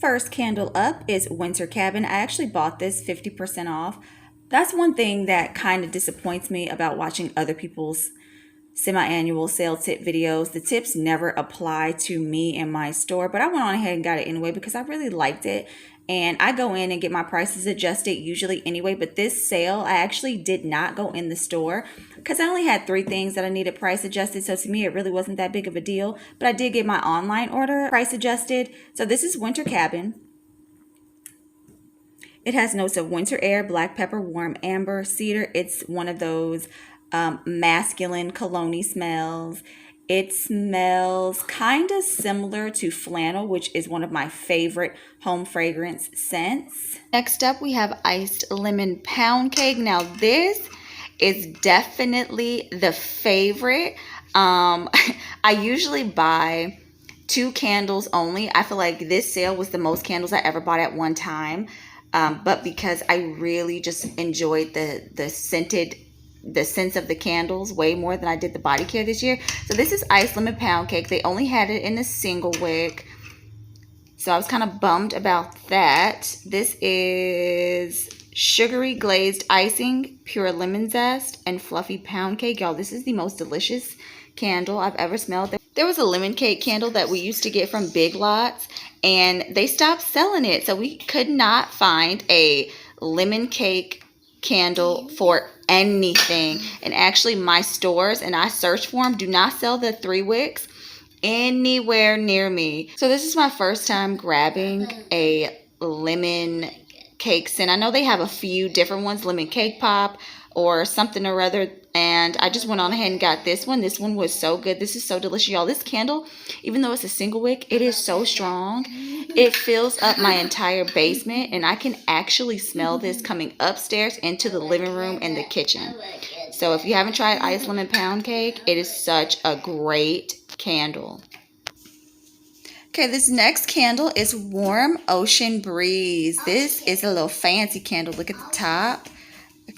First candle up is Winter Cabin. I actually bought this 50% off. That's one thing that kind of disappoints me about watching other people's semi-annual sale tip videos. The tips never apply to me and my store, but I went on ahead and got it anyway because I really liked it. And I go in and get my prices adjusted usually anyway, but this sale, I actually did not go in the store because I only had 3 things that I needed price adjusted. So to me, it really wasn't that big of a deal, but I did get my online order price adjusted. So this is Winter Cabin. It has notes of winter air, black pepper, warm amber, cedar. It's one of those masculine cologne smells. It smells kind of similar to flannel, which is one of my favorite home fragrance scents. Next up, we have iced lemon pound cake. Now this is definitely the favorite. I usually buy 2 candles only. I feel like this sale was the most candles I ever bought at one time. But because I really just enjoyed the scents of the candles way more than I did the body care this year. So this is iced lemon pound cake. They only had it in a single wick, so I was kind of bummed about that. This is sugary glazed icing, pure lemon zest, and fluffy pound cake. Y'all, this is the most delicious candle I've ever smelled. There was a lemon cake candle that we used to get from Big Lots, and they stopped selling it, so we could not find a lemon cake candle for anything. And actually my stores, and I searched for them, do not sell the 3 wicks anywhere near me. So this is my first time grabbing a lemon cake scent. I know they have a few different ones, lemon cake pop or something or other, and I just went on ahead and got this one. This one was so good. This is so delicious, y'all. This candle, even though it's a single wick, it is so strong. It fills up my entire basement, and I can actually smell this coming upstairs into the living room and the kitchen. So if you haven't tried iced lemon pound cake, it is such a great candle. Okay, this next candle is Warm Ocean Breeze. This is a little fancy candle. Look at the top.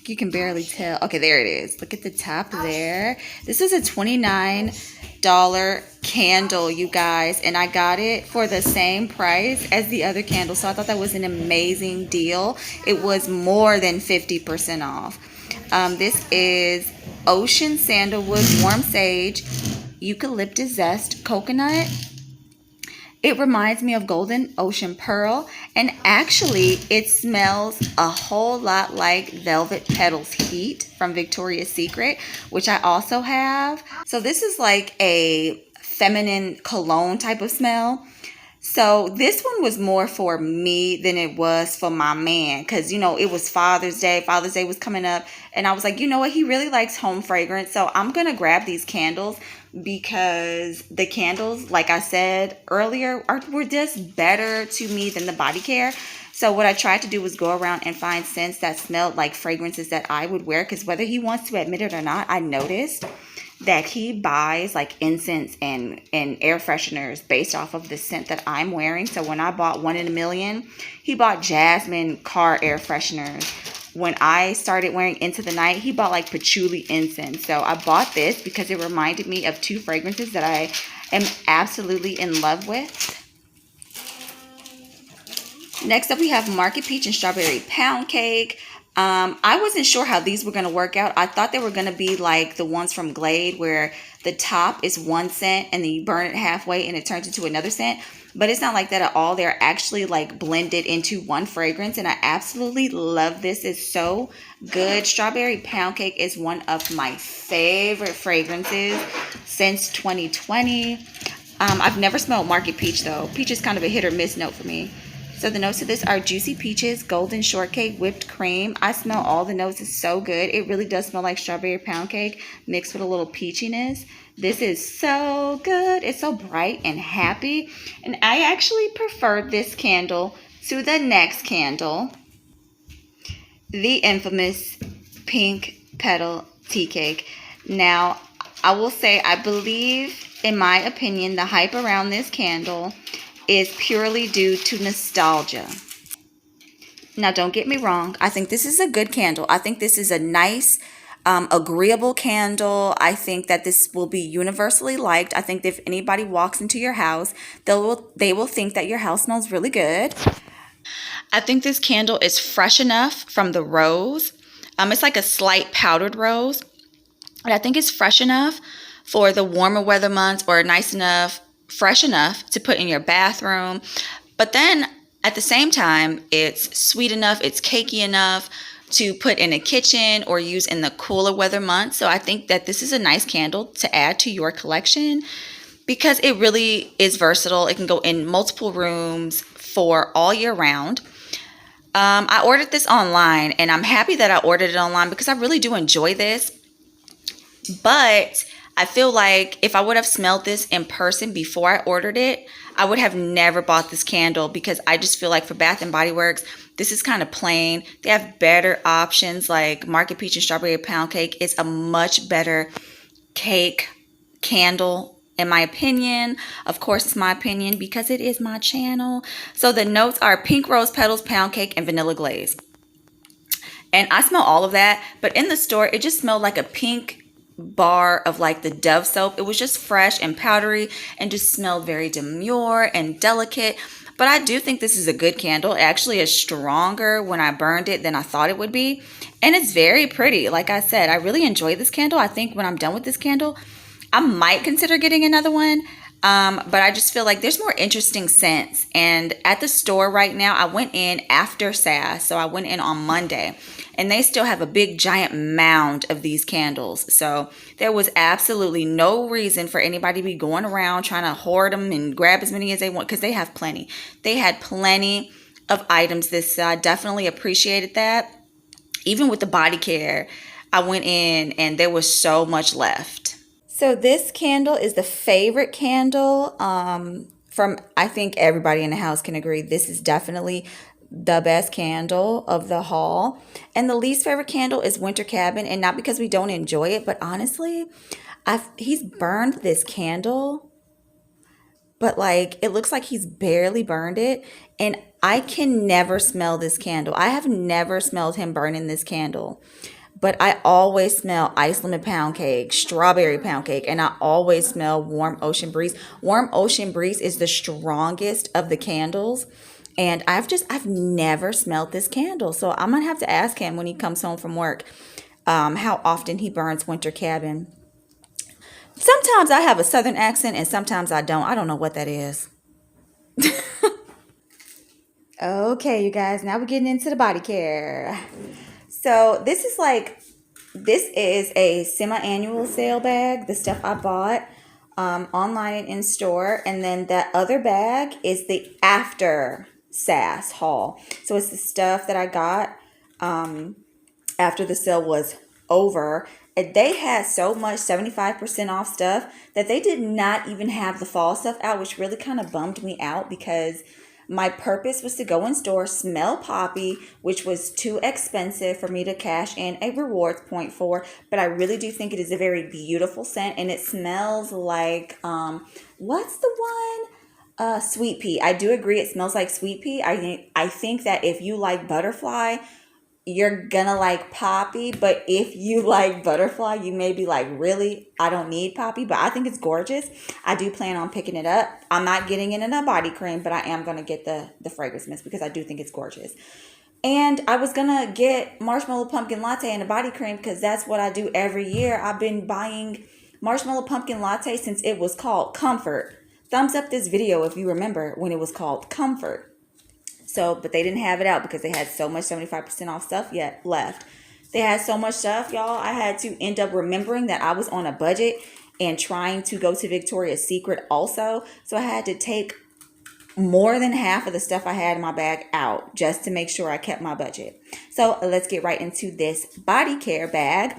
You can barely tell. Okay, there it is. Look at the top there. This is a $29 candle, you guys, and I got it for the same price as the other candle, so I thought that was an amazing deal. It was more than 50% off. This is Ocean Sandalwood, Warm Sage, Eucalyptus Zest, Coconut. It reminds me of Golden Ocean Pearl, and actually it smells a whole lot like Velvet Petals Heat from Victoria's Secret, which I also have. So this is like a feminine cologne type of smell. So this one was more for me than it was for my man, because, you know, it was Father's Day. Father's Day was coming up, and I was like, you know what? He really likes home fragrance, so I'm going to grab these candles because the candles, like I said earlier, were just better to me than the body care. So what I tried to do was go around and find scents that smelled like fragrances that I would wear, because whether he wants to admit it or not, I noticed that he buys like incense and air fresheners based off of the scent that I'm wearing. So when I bought One in a Million, he bought jasmine car air fresheners. When I started wearing Into the Night, he bought like patchouli incense. So I bought this because it reminded me of 2 fragrances that I am absolutely in love with. Next up, we have Market Peach and Strawberry Pound Cake. I wasn't sure how these were going to work out. I thought they were going to be like the ones from Glade, where the top is one scent and then you burn it halfway and it turns into another scent. But it's not like that at all. They're actually like blended into one fragrance, and I absolutely love this. It's so good. Strawberry Pound Cake is one of my favorite fragrances since 2020. I've never smelled Market Peach though. Peach is kind of a hit or miss note for me. So the notes of this are juicy peaches, golden shortcake, whipped cream. I smell all the notes. It's so good. It really does smell like strawberry pound cake mixed with a little peachiness. This is so good. It's so bright and happy. And I actually prefer this candle to the next candle, the infamous Pink Petal Tea Cake. Now, I will say, I believe, in my opinion, the hype around this candle is purely due to nostalgia. Now, don't get me wrong. I think this is a good candle. I think this is a nice agreeable candle. I think that this will be universally liked. I think that if anybody walks into your house, they will think that your house smells really good. I think this candle is fresh enough from the rose. It's like a slight powdered rose, but I think it's fresh enough for the warmer weather months, or nice enough, fresh enough to put in your bathroom. But then at the same time, it's sweet enough, it's cakey enough to put in a kitchen or use in the cooler weather months. So I think that this is a nice candle to add to your collection because it really is versatile. It can go in multiple rooms for all year round. I ordered this online, and I'm happy that I ordered it online because I really do enjoy this. But I feel like if I would have smelled this in person before I ordered it, I would have never bought this candle because I just feel like for Bath and Body Works, this is kind of plain. They have better options like Market Peach and Strawberry Pound Cake. It's a much better cake candle in my opinion. Of course, it's my opinion because it is my channel. So the notes are pink rose petals, pound cake, and vanilla glaze. And I smell all of that, but in the store, it just smelled like a pink bar of like the Dove soap. It was just fresh and powdery and just smelled very demure and delicate. But I do think this is a good candle. It actually is stronger when I burned it than I thought it would be. And it's very pretty. Like I said, I really enjoy this candle. I think when I'm done with this candle, I might consider getting another one. But I just feel like there's more interesting scents. And at the store right now, I went in after SAS. So I went in on Monday. And they still have a big giant mound of these candles. So there was absolutely no reason for anybody to be going around trying to hoard them and grab as many as they want because they have plenty. They had plenty of items this I definitely appreciated that. Even with the body care, I went in and there was so much left. So this candle is the favorite candle from, I think everybody in the house can agree, this is definitely the best candle of the haul. And the least favorite candle is Winter Cabin, and not because we don't enjoy it, but honestly, he's burned this candle, but like it looks like he's barely burned it, and I can never smell this candle. I have never smelled him burning this candle. But I always smell ice lemon pound cake, strawberry pound cake, and I always smell warm ocean breeze. Warm ocean breeze is the strongest of the candles. And I've never smelled this candle. So I'm going to have to ask him when he comes home from work how often he burns Winter Cabin. Sometimes I have a southern accent and sometimes I don't. I don't know what that is. Okay, you guys, now we're getting into the body care. So this is a semi-annual sale bag, the stuff I bought online and in store. And then that other bag is the after SAS haul. So it's the stuff that I got after the sale was over. And they had so much 75% off stuff that they did not even have the fall stuff out, which really kind of bummed me out because my purpose was to go in store, smell poppy, which was too expensive for me to cash in a rewards point for. But I really do think it is a very beautiful scent, and it smells like, what's the one? Sweet pea. I do agree it smells like sweet pea. I think that if you like butterfly, you're gonna like poppy, but if you like butterfly, you may be like, really? I don't need poppy, but I think it's gorgeous. I do plan on picking it up. I'm not getting it in a body cream, but I am gonna get the fragrance mist because I do think it's gorgeous. And I was gonna get marshmallow pumpkin latte in a body cream because that's what I do every year. I've been buying marshmallow pumpkin latte since it was called Comfort. Thumbs up this video if you remember when it was called Comfort. So, but they didn't have it out because they had so much 75% off stuff yet left. They had so much stuff, y'all. I had to end up remembering that I was on a budget and trying to go to Victoria's Secret also. So I had to take more than half of the stuff I had in my bag out just to make sure I kept my budget. So let's get right into this body care bag.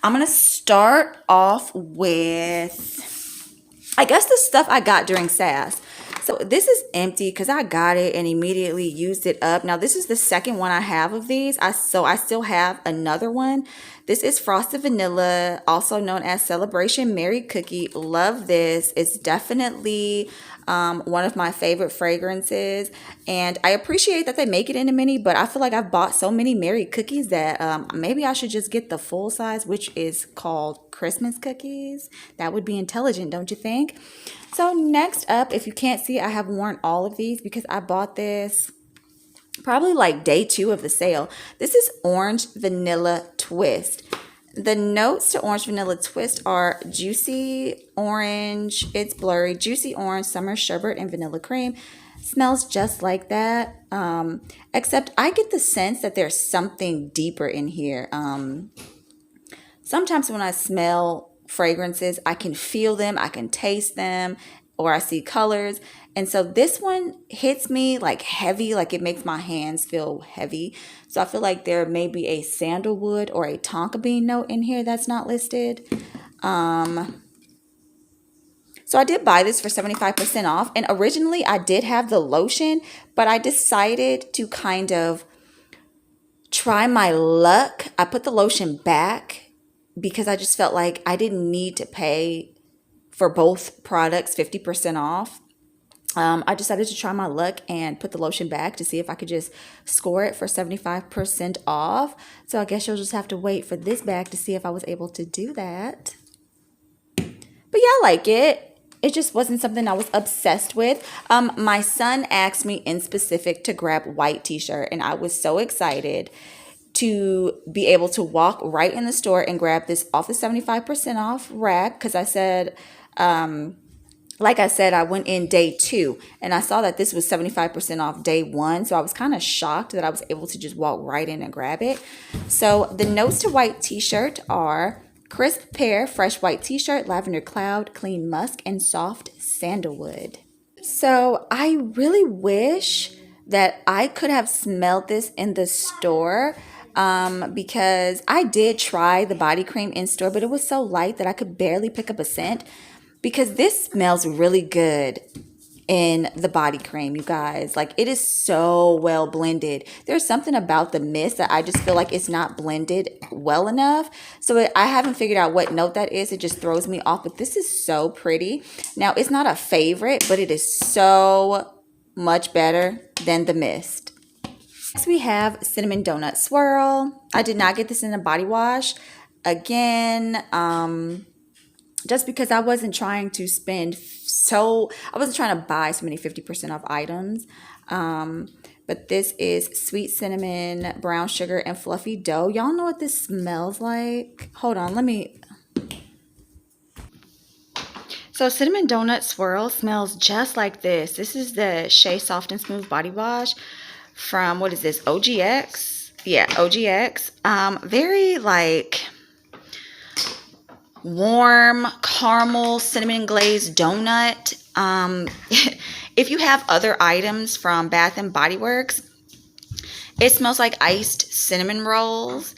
I'm going to start off with, I guess, the stuff I got during SAS. So this is empty because I got it and immediately used it up. Now this is the second one I have of these. So I still have another one. This is Frosted Vanilla, also known as Celebration Mary Cookie. Love this. It's definitely One of my favorite fragrances. And I appreciate that they make it in a mini, but I feel like I've bought so many Mary cookies that maybe I should just get the full size, which is called Christmas cookies. That would be intelligent, don't you think? So next up, if you can't see, I have worn all of these because I bought this probably like day 2 of the sale. This is Orange Vanilla Twist. The notes to Orange Vanilla Twist are juicy orange, it's blurry, juicy orange, summer sherbet, and vanilla cream. Smells just like that, except I get the sense that there's something deeper in here. Sometimes when I smell fragrances, I can feel them, I can taste them, or I see colors. And so this one hits me like heavy, like it makes my hands feel heavy. So I feel like there may be a sandalwood or a tonka bean note in here that's not listed. So I did buy this for 75% off. And originally I did have the lotion, but I decided to kind of try my luck. I put the lotion back because I just felt like I didn't need to pay for both products 50% off. I decided to try my luck and put the lotion back to see if I could just score it for 75% off. So I guess you'll just have to wait for this bag to see if I was able to do that. But yeah, I like it. It just wasn't something I was obsessed with. My son asked me in specific to grab white t-shirt, and I was so excited to be able to walk right in the store and grab this off the 75% off rack because I said, like I said, I went in day 2 and I saw that this was 75% off day 1. So I was kind of shocked that I was able to just walk right in and grab it. So the notes to white t-shirt are crisp pear, fresh white t-shirt, lavender cloud, clean musk, and soft sandalwood. So I really wish that I could have smelled this in the store because I did try the body cream in store, but it was so light that I could barely pick up a scent. Because this smells really good in the body cream, you guys. Like, it is so well blended. There's something about the mist that I just feel like it's not blended well enough. So I haven't figured out what note that is. It just throws me off. But this is so pretty. Now, it's not a favorite, but it is so much better than the mist. Next, we have Cinnamon Donut Swirl. I did not get this in a body wash. Again, just because I wasn't trying to I wasn't trying to buy so many 50% off items. But this is sweet cinnamon, brown sugar, and fluffy dough. Y'all know what this smells like? Hold on, So Cinnamon Donut Swirl smells just like this. This is the Shea Soft and Smooth Body Wash from, what is this, OGX? Yeah, OGX. Very like warm caramel cinnamon glazed donut. If you have other items from Bath and Body Works, it smells like iced cinnamon rolls.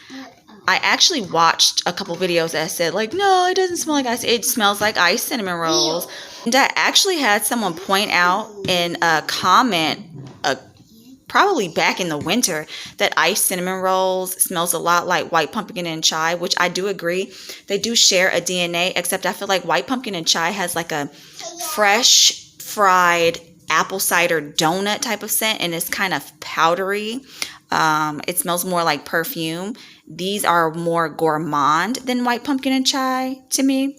I actually watched a couple videos that said like, no, it doesn't smell like ice. It smells like iced cinnamon rolls. And I actually had someone point out in a comment probably back in the winter that iced cinnamon rolls smells a lot like white pumpkin and chai, which I do agree. They do share a DNA, except I feel like white pumpkin and chai has like a fresh fried apple cider donut type of scent, and it's kind of powdery. It smells more like perfume. These are more gourmand than white pumpkin and chai to me.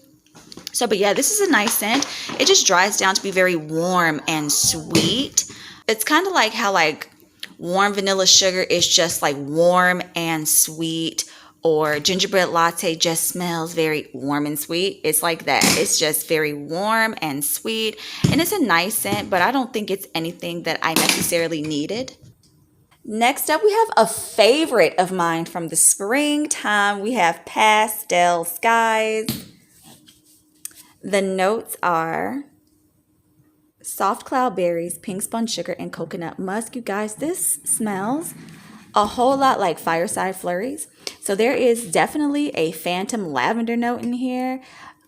So, but yeah, this is a nice scent. It just dries down to be very warm and sweet. It's kind of like how like warm vanilla sugar is just like warm and sweet, or gingerbread latte just smells very warm and sweet. It's like that. It's just very warm and sweet, and it's a nice scent, but I don't think it's anything that I necessarily needed. Next up, we have a favorite of mine from the springtime. We have Pastel Skies. The notes are soft cloud berries, pink spun sugar, and coconut musk. You guys, this smells a whole lot like Fireside Flurries. So there is definitely a phantom lavender note in here.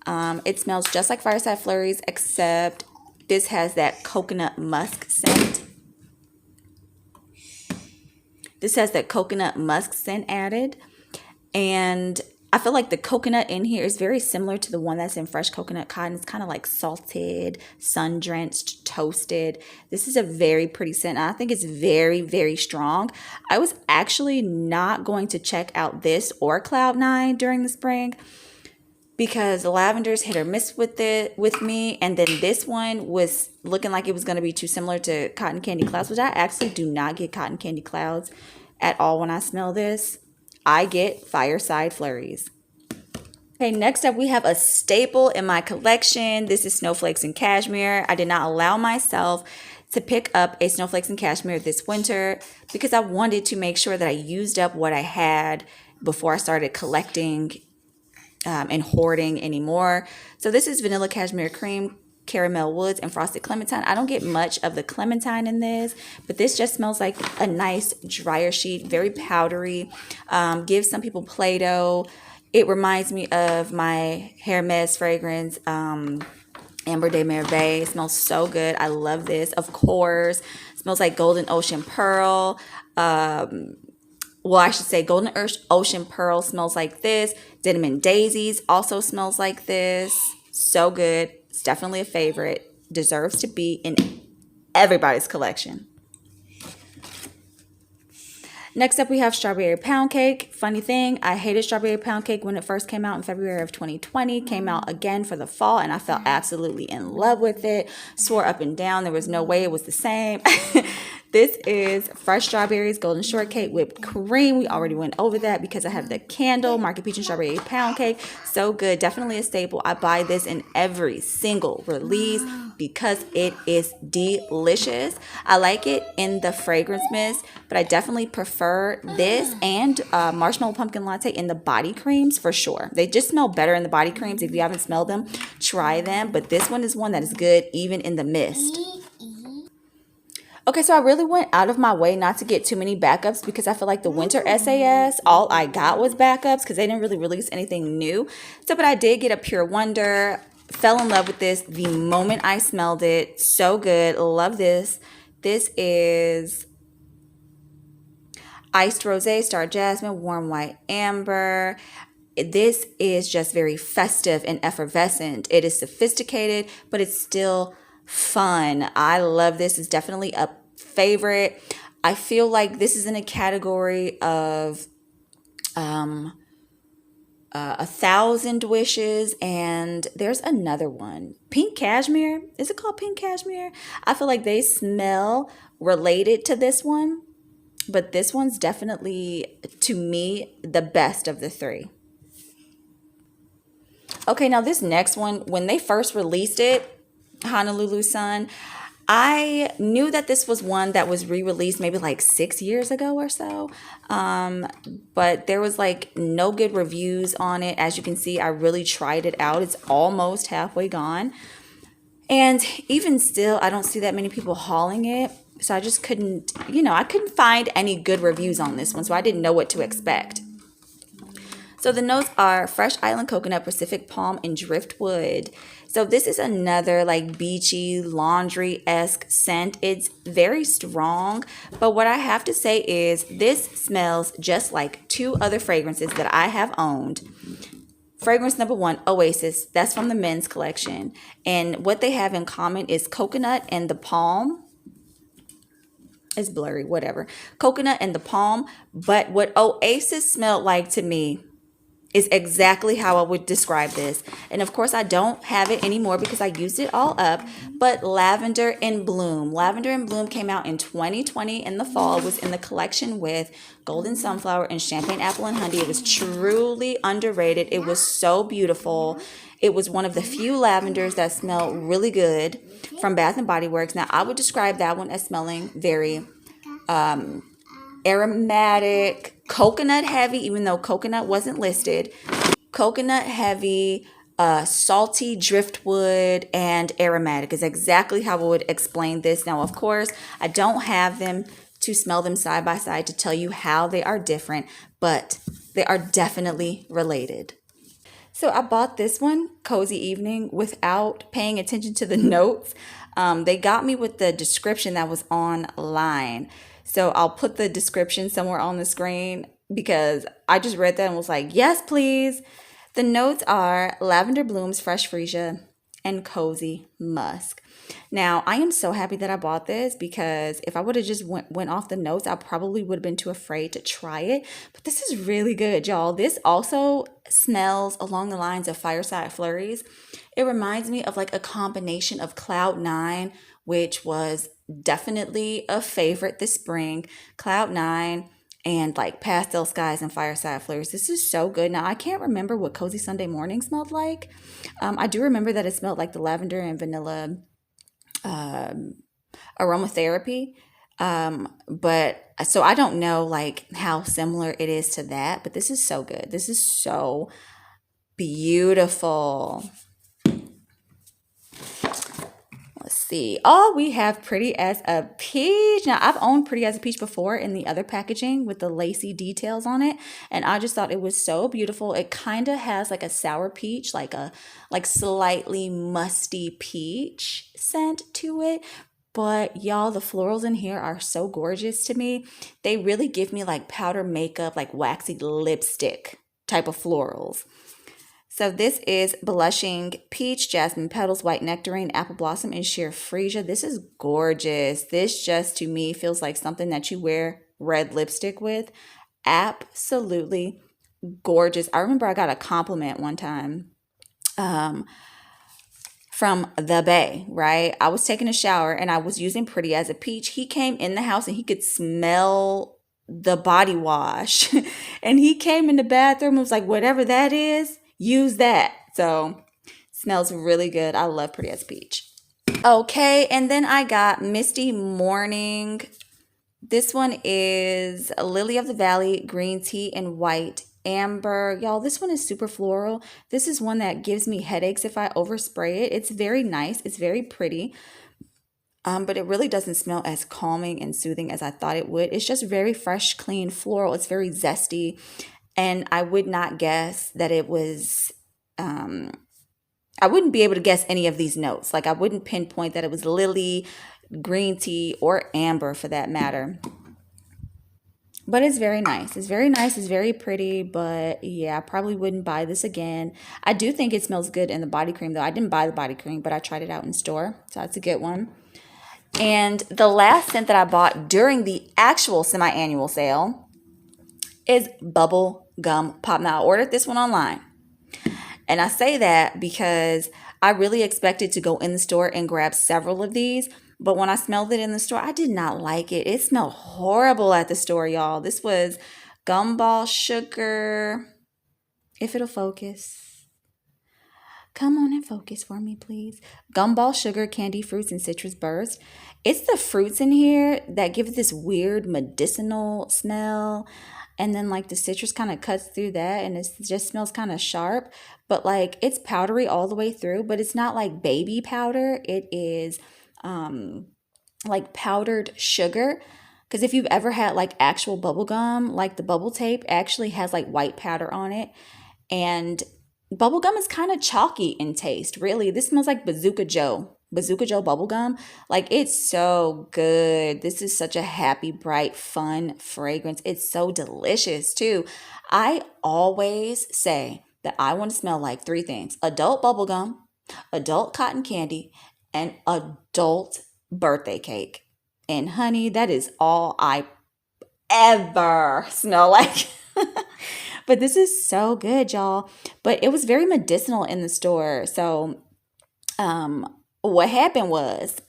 It smells just like Fireside Flurries, except this has that coconut musk scent. This has that coconut musk scent added. And I feel like the coconut in here is very similar to the one that's in fresh coconut cotton. It's kind of like salted, sun drenched, toasted. This is a very pretty scent. I think it's very, very strong. I was actually not going to check out this or Cloud9 during the spring because lavender's hit or miss with me, and then this one was looking like it was going to be too similar to cotton candy clouds, which I actually do not get cotton candy clouds at all when I smell this. I get fireside flurries. Okay, next up we have a staple in my collection. This is Snowflakes and Cashmere. I did not allow myself to pick up a Snowflakes and Cashmere this winter because I wanted to make sure that I used up what I had before I started collecting and hoarding anymore. So this is Vanilla Cashmere Cream, Caramel Woods, and Frosted Clementine. I don't get much of the clementine in this, but this just smells like a nice dryer sheet, very powdery, gives some people Play-Doh. It reminds me of my Hermes fragrance, Amber de Merveille. It smells so good. I love this. Of course, it smells like Golden Ocean Pearl. Well, I should say Golden Ocean Pearl smells like this. Denim and Daisies also smells like this. So good. It's definitely a favorite. Deserves to be in everybody's collection. Next up, we have Strawberry Pound Cake. Funny thing, I hated Strawberry Pound Cake when it first came out in February of 2020. Came out again for the fall, and I fell absolutely in love with it. Swore up and down there was no way it was the same. This is fresh strawberries, golden shortcake, whipped cream. We already went over that because I have the candle, market peach and strawberry pound cake. So good. Definitely a staple. I buy this in every single release because it is delicious. I like it in the fragrance mist, but I definitely prefer this and marshmallow pumpkin latte in the body creams for sure. They just smell better in the body creams. If you haven't smelled them, try them. But this one is one that is good even in the mist. Okay, so I really went out of my way not to get too many backups because I feel like the winter SAS, all I got was backups because they didn't really release anything new. So, but I did get a Pure Wonder. Fell in love with this the moment I smelled it. So good. Love this. This is Iced Rosé, Star Jasmine, Warm White Amber. This is just very festive and effervescent. It is sophisticated, but it's still fun. I love this. It's definitely a favorite. I feel like this is in a category of 1,000 Wishes, and there's another one, Pink Cashmere. Is it called Pink Cashmere? I feel like they smell related to this one, but this one's definitely, to me, the best of the three. Okay, now this next one, when they first released it, Honolulu Sun, I knew that this was one that was re-released maybe like 6 years ago or so, but there was like no good reviews on it. As you can see, I really tried it out. It's almost halfway gone, and even still I don't see that many people hauling it, so I just couldn't, I couldn't find any good reviews on this one, so I didn't know what to expect. So the notes are fresh island coconut, Pacific palm, and driftwood. So this is another like beachy, laundry-esque scent. It's very strong, but what I have to say is this smells just like two other fragrances that I have owned. Fragrance number one, Oasis. That's from the men's collection. And what they have in common is coconut and the palm. It's blurry, whatever. Coconut and the palm. But what Oasis smelled like to me is exactly how I would describe this. And of course, I don't have it anymore because I used it all up. But Lavender in Bloom. Lavender in Bloom came out in 2020 in the fall. It was in the collection with Golden Sunflower and Champagne Apple and Honey. It was truly underrated. It was so beautiful. It was one of the few lavenders that smell really good from Bath and Body Works. Now, I would describe that one as smelling very aromatic, coconut heavy, even though coconut wasn't listed. Coconut heavy, salty driftwood, and aromatic is exactly how I would explain this. Now, of course, I don't have them to smell them side by side to tell you how they are different, but they are definitely related. So I bought this one, Cozy Evening, without paying attention to the notes. They got me with the description that was online. So I'll put the description somewhere on the screen. because I just read that and was like, yes, please. The notes are lavender blooms, fresh freesia, and cozy musk. Now, I am so happy that I bought this because if I would have just went off the notes, I probably would have been too afraid to try it. But this is really good, y'all. This also smells along the lines of Fireside Flurries. It reminds me of like a combination of Cloud Nine, which was definitely a favorite this spring. Cloud Nine and like Pastel Skies and Fireside Flurries. This is so good. Now, I can't remember what Cozy Sunday Morning smelled like. I do remember that it smelled like the lavender and vanilla aromatherapy. But so I don't know like how similar it is to that, but this is so good. This is so beautiful. Let's see. Oh, we have Pretty as a Peach. Now, I've owned Pretty as a Peach before in the other packaging with the lacy details on it, and I just thought it was so beautiful. It kind of has like a sour peach, like slightly musty peach scent to it. But y'all, the florals in here are so gorgeous to me. They really give me like powder makeup, like waxy lipstick type of florals. So this is Blushing Peach, Jasmine Petals, White Nectarine, Apple Blossom, and Sheer Freesia. This is gorgeous. This just to me feels like something that you wear red lipstick with. Absolutely gorgeous. I remember I got a compliment one time from the Bay, right? I was taking a shower and I was using Pretty as a Peach. He came in the house and he could smell the body wash. And he came in the bathroom and was like, whatever that is, use that. So smells really good. I love Pretty as a Peach. Okay, and then I got Misty Morning. This one is Lily of the Valley, green tea and white amber. Y'all, this one is super floral. This is one that gives me headaches if I overspray it. It's very nice. It's very pretty. But it really doesn't smell as calming and soothing as I thought it would. It's just very fresh, clean, floral. It's very zesty. And I would not guess that it was, I wouldn't be able to guess any of these notes. Like I wouldn't pinpoint that it was lily, green tea, or amber for that matter. But it's very nice. It's very nice. It's very pretty. But yeah, I probably wouldn't buy this again. I do think it smells good in the body cream though. I didn't buy the body cream, but I tried it out in store. So that's a good one. And the last scent that I bought during the actual semi-annual sale is Bubble Gum Pop. Now I ordered this one online. And I say that because I really expected to go in the store and grab several of these. But when I smelled it in the store, I did not like it. It smelled horrible at the store, y'all. This was gumball sugar. If it'll focus. Come on and focus for me, please. Gumball sugar, candy fruits, and citrus burst. It's the fruits in here that give it this weird medicinal smell. And then like the citrus kind of cuts through that and it just smells kind of sharp. But like it's powdery all the way through, but it's not like baby powder. It is like powdered sugar. Because if you've ever had like actual bubble gum, like the bubble tape actually has like white powder on it. And bubble gum is kind of chalky in taste, really. This smells like Bazooka Joe. Bazooka Joe bubble gum. Like it's so good. This is such a happy, bright, fun fragrance. It's so delicious too. I always say that I want to smell like three things: adult bubble gum, adult cotton candy, and adult birthday cake. And honey, that is all I ever smell like. But this is so good, y'all. But it was very medicinal in the store. So what happened was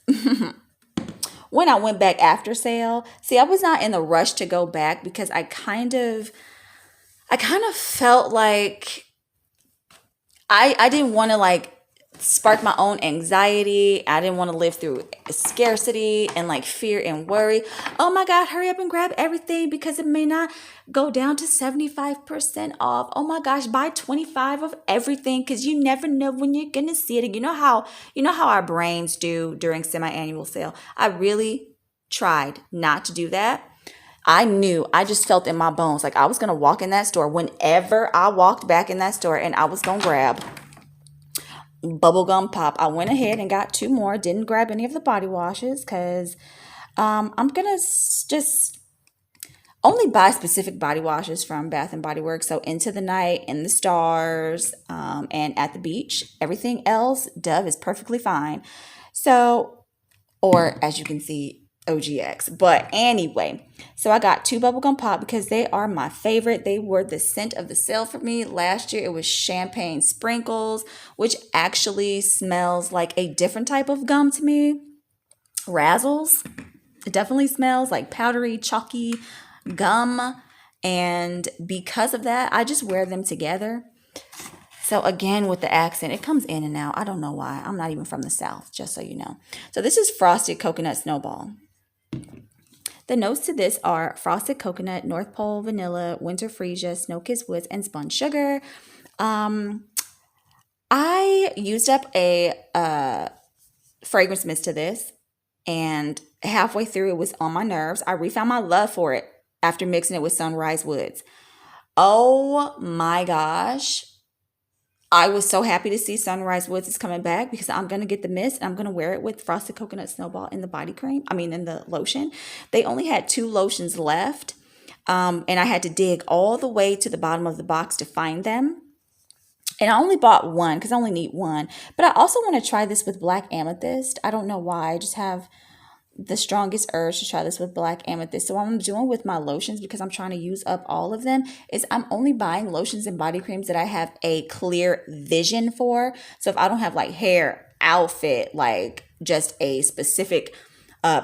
when I went back after sale, see, I was not in the rush to go back because I kind of felt like I didn't want to like spark my own anxiety. I didn't want to live through scarcity and like fear and worry. Oh my God, hurry up and grab everything because it may not go down to 75% off. Oh my gosh, buy 25 of everything because you never know when you're gonna see it. You know how our brains do during semi-annual sale. I really tried not to do that. I just felt in my bones like I was gonna walk in that store whenever I walked back in that store and I was gonna grab bubblegum pop. I went ahead and got two more. Didn't grab any of the body washes because I'm gonna just only buy specific body washes from Bath and Body Works. So Into the Night, In the Stars, and At the Beach. Everything else, Dove is perfectly fine. So, or as you can see, OGX. But anyway, so I got two bubblegum pop because they are my favorite. They were the scent of the sale for me. Last year it was champagne sprinkles, which actually smells like a different type of gum to me. Razzles. It definitely smells like powdery, chalky gum. And because of that, I just wear them together. So again, with the accent, it comes in and out. I don't know why. I'm not even from the South, just so you know. So this is Frosted Coconut Snowball. The notes to this are frosted coconut, North Pole vanilla, winter freesia, snow-kissed woods, and spun sugar. I used up a fragrance mist to this, and halfway through it was on my nerves. I refound my love for it after mixing it with Sunrise Woods. Oh my gosh. I was so happy to see Sunrise Woods is coming back because I'm going to get the mist and I'm going to wear it with Frosted Coconut Snowball in the body cream. I mean, in the lotion. They only had 2 lotions left. And I had to dig all the way to the bottom of the box to find them. And I only bought one because I only need one. But I also want to try this with Black Amethyst. I don't know why. I just have the strongest urge to try this with Black Amethyst. So what I'm doing with my lotions, because I'm trying to use up all of them, is I'm only buying lotions and body creams that I have a clear vision for. So if I don't have like hair, outfit, like just a specific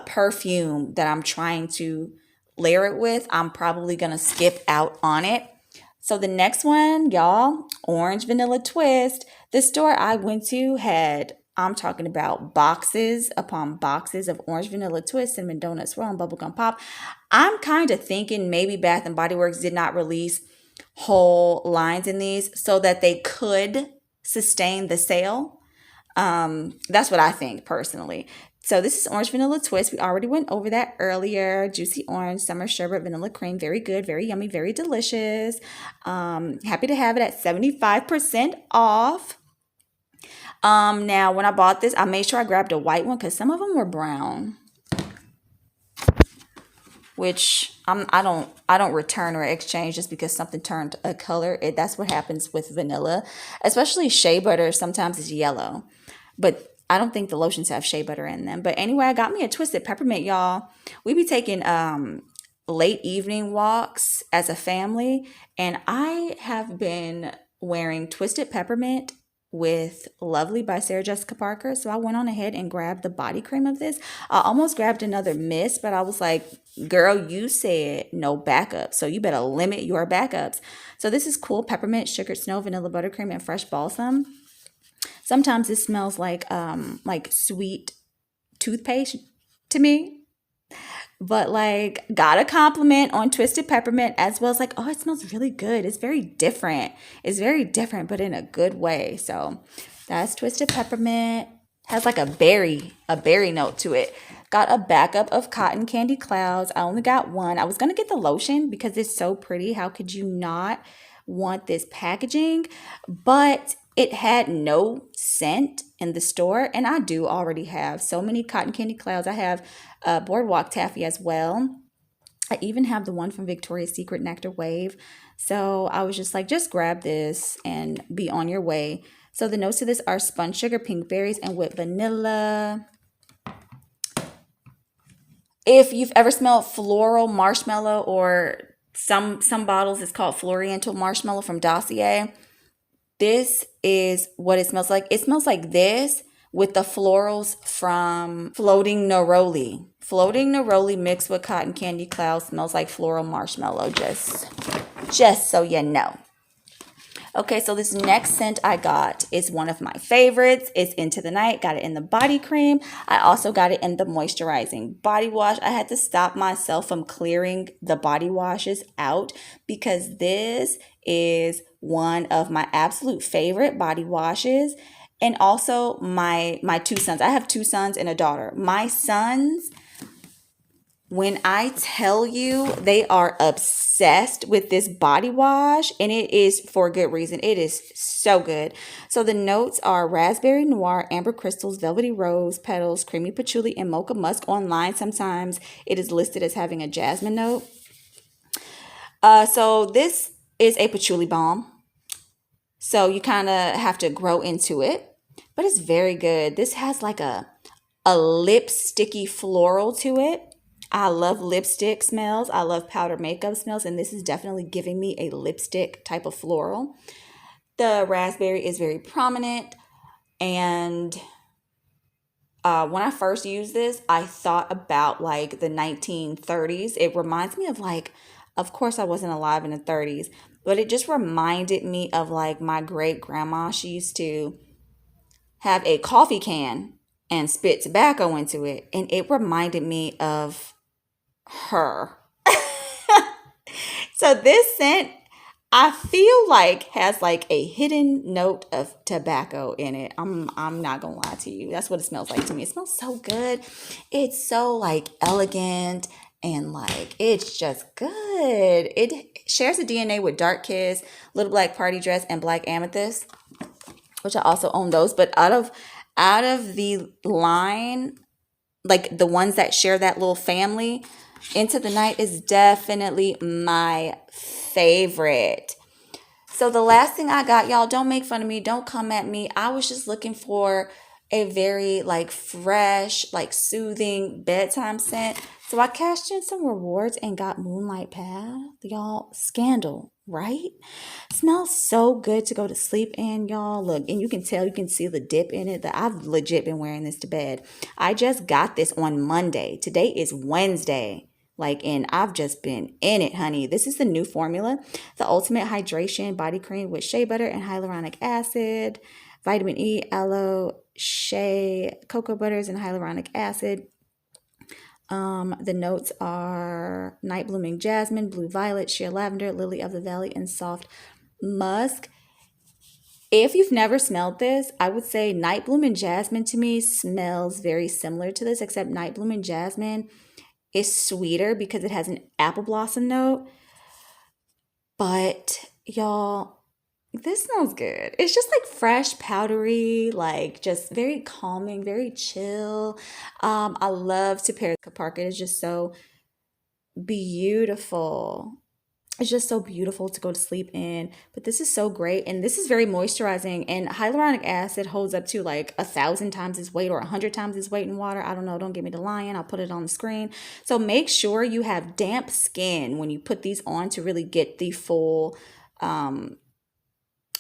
perfume that I'm trying to layer it with, I'm probably going to skip out on it. So the next one, y'all, Orange Vanilla Twist. The store I went to had, I'm talking about boxes upon boxes of Orange Vanilla Twist, Cinnamon Donut Swirl, and Bubblegum Pop. I'm kind of thinking maybe Bath and Body Works did not release whole lines in these so that they could sustain the sale. That's what I think personally. So this is Orange Vanilla Twist. We already went over that earlier. Juicy orange, summer sherbet, vanilla cream. Very good, very yummy, very delicious. Happy to have it at 75% off. Now when I bought this, I made sure I grabbed a white one because some of them were brown, which I don't return or exchange just because something turned a color. That's what happens with vanilla, especially shea butter. Sometimes it's yellow, but I don't think the lotions have shea butter in them. But anyway, I got me a twisted peppermint, y'all. We be taking late evening walks as a family, and I have been wearing twisted peppermint with Lovely by Sarah Jessica Parker. So I went on ahead and grabbed the body cream of this. I almost grabbed another mist, but I was like, girl, you said no backup, so you better limit your backups. So this is cool peppermint, sugared snow, vanilla buttercream, and fresh balsam. Sometimes it smells like sweet toothpaste to me. But like, got a compliment on Twisted Peppermint as well as like, oh, it smells really good. It's very different. It's very different, but in a good way. So that's Twisted Peppermint. Has like a berry note to it. Got a backup of Cotton Candy Clouds. I only got one. I was going to get the lotion because it's so pretty. How could you not want this packaging? But it had no scent in the store, and I do already have so many Cotton Candy Clouds. I have Boardwalk Taffy as well. I even have the one from Victoria's Secret, Nectar Wave. So I was just like, just grab this and be on your way. So the notes of this are spun sugar, pink berries, and whipped vanilla. If you've ever smelled floral marshmallow, or some bottles it's called Floriental Marshmallow from Dossier, this is what it smells like. It smells like this with the florals from Floating Neroli. Floating Neroli mixed with Cotton Candy Cloud smells like floral marshmallow, just so you know. Okay, so this next scent I got is one of my favorites. It's Into the Night. Got it in the body cream. I also got it in the moisturizing body wash. I had to stop myself from clearing the body washes out because this is one of my absolute favorite body washes. And also my 2 sons. I have 2 sons and a daughter. My sons, when I tell you, they are obsessed with this body wash, and it is for good reason. It is so good. So the notes are raspberry noir, amber crystals, velvety rose petals, creamy patchouli, and mocha musk. Online sometimes it is listed as having a jasmine note. So this is a patchouli balm. So you kind of have to grow into it, but it's very good. This has like a lipsticky floral to it. I love lipstick smells. I love powder makeup smells, and this is definitely giving me a lipstick type of floral. The raspberry is very prominent, and when I first used this, I thought about like the 1930s. It reminds me of like, of course, I wasn't alive in the 30s, but it just reminded me of like my great grandma. She used to have a coffee can and spit tobacco into it, and it reminded me of her. So this scent, I feel like has like a hidden note of tobacco in it. I'm not gonna lie to you. That's what it smells like to me. It smells so good. It's so like elegant and like it's just good. It shares a DNA with Dark Kiss, Little Black Party Dress, and Black Amethyst, which I also own those. But out of the line, like the ones that share that little family, Into the Night is definitely my favorite. So the last thing I got, y'all, don't make fun of me, don't come at me. I was just looking for a very like fresh, like soothing bedtime scent. So I cashed in some rewards and got Moonlight Path. Y'all, scandal, right? Smells so good to go to sleep in, y'all. Look, and you can tell, you can see the dip in it. That I've legit been wearing this to bed. I just got this on Monday. Today is Wednesday. Like, and I've just been in it, honey. This is the new formula, the Ultimate Hydration Body Cream with shea butter and hyaluronic acid, vitamin E, aloe, shea, cocoa butters, and hyaluronic acid. The notes are night blooming jasmine, blue violet, sheer lavender, lily of the valley, and soft musk. If you've never smelled this, I would say night blooming jasmine to me smells very similar to this, except night blooming jasmine is sweeter because it has an apple blossom note. But y'all, this smells good. It's just like fresh, powdery, like just very calming, very chill. I love to pair Park. It is just so beautiful. It's just so beautiful to go to sleep in. But this is so great. And this is very moisturizing. And hyaluronic acid holds up to like 1,000 times its weight or 100 times its weight in water. I don't know. Don't get me to lying. I'll put it on the screen. So make sure you have damp skin when you put these on to really get the full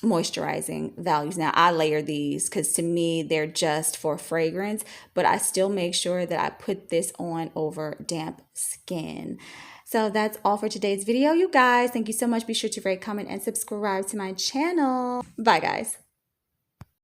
moisturizing values. Now I layer these because to me they're just for fragrance, but I still make sure that I put this on over damp skin. So that's all for today's video, you guys. Thank you so much. Be sure to rate, comment, and subscribe to my channel. Bye, guys.